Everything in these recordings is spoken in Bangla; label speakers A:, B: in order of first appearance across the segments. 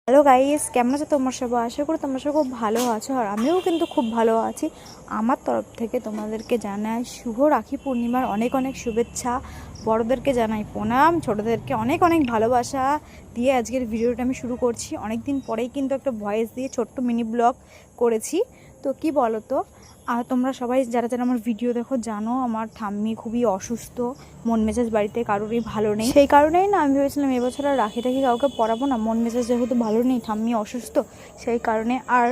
A: হ্যালো গাইস, কেমন আছো তোমরা সবাই? আশা করি তোমরা সব খুব ভালো আছো, আর আমিও কিন্তু খুব ভালো আছি। আমার তরফ থেকে তোমাদেরকে জানাই শুভ রাখি পূর্ণিমার অনেক অনেক শুভেচ্ছা। বড়োদেরকে জানাই প্রণাম, ছোটোদেরকে অনেক অনেক ভালোবাসা দিয়ে আজকের ভিডিওটা আমি শুরু করছি। অনেক দিন পরেই কিন্তু একটা ভয়েস দিয়ে ছোট্ট মিনি ব্লগ করেছি। তো কি বলো তো, আর তোমরা সবাই যারা যারা আমার ভিডিও দেখো জানো আমার ঠাম্মি খুবই অসুস্থ, মন মেজাজ বাড়িতে কারোরই ভালো নেই। সেই কারণেই না আমি ভেবেছিলাম এবছর আর রাখি কাউকে পরাবো না, মন মেজাজ যেহেতু ভালো নেই, ঠাম্মি অসুস্থ সেই কারণে। আর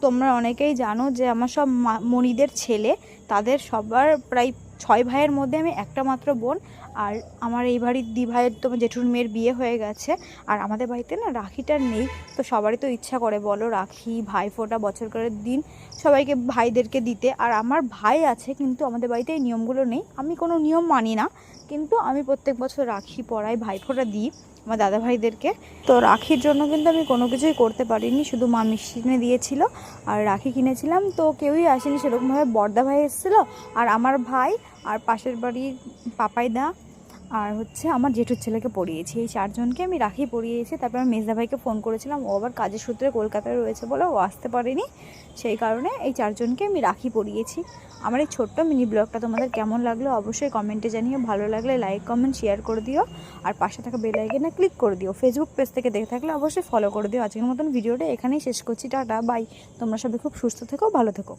A: তোমরা অনেকেই জানো যে আমার সব মনিদের ছেলে, তাদের সবার প্রায় 6 ভাইয়ের মধ্যে আমি একটা মাত্র বোন। আর আমার এই বাড়ির ভাইয়ের তোমার জেঠুর মেয়ের বিয়ে হয়ে গেছে, আর আমাদের বাড়িতে না রাখিটা নেই। তো সবারই তো ইচ্ছা করে বলো, রাখি ভাইফোঁটা বছরকারের দিন সবাইকে ভাইদেরকে দিতে। আর আমার ভাই আছে কিন্তু আমাদের বাড়িতে এই নিয়মগুলো নেই, আমি কোনো নিয়ম মানি না, কিন্তু আমি প্রত্যেক বছর রাখি পরাই, ভাইফোঁটা দিই আমার দাদা ভাইদেরকে। তো রাখির জন্য কিন্তু আমি কোনো কিছুই করতে পারিনি, শুধু মা মিষ্টি কিনে দিয়েছিল আর রাখি কিনেছিলাম। তো কেউই আসেনি সেরকমভাবে, বড়দা ভাই এসেছিলো আর আমার ভাই আর পাশের বাড়ির পাপাইদা আর আমার জেঠুর ছেলেকে পড়িয়েছি। এই 4 জনকে আমি রাখি পরিয়েছি। তারপর আমি মেজদা ভাইকে ফোন করেছিলাম, ও আবার কাজের সূত্রে কলকাতায় রয়েছে বলে ও আসতে পারেনি, সেই কারণে এই 4 জনকে আমি রাখি পরিয়েছি। আমার এই ছোট্ট মিনি ব্লগটা তোমাদের কেমন লাগলো অবশ্যই কমেন্টে জানিও। ভালো লাগলে লাইক কমেন্ট শেয়ার করে দিও, আর পাশে থাকা বেল আইকনে ক্লিক করে দিও। ফেসবুক পেজ থেকে দেখে থাকলে অবশ্যই ফলো করে দিও। আজকের মতন ভিডিওটা এখানেই শেষ করছি, টাটা বাই। তোমরা সবাই খুব সুস্থ থেকো, ভালো থেকো।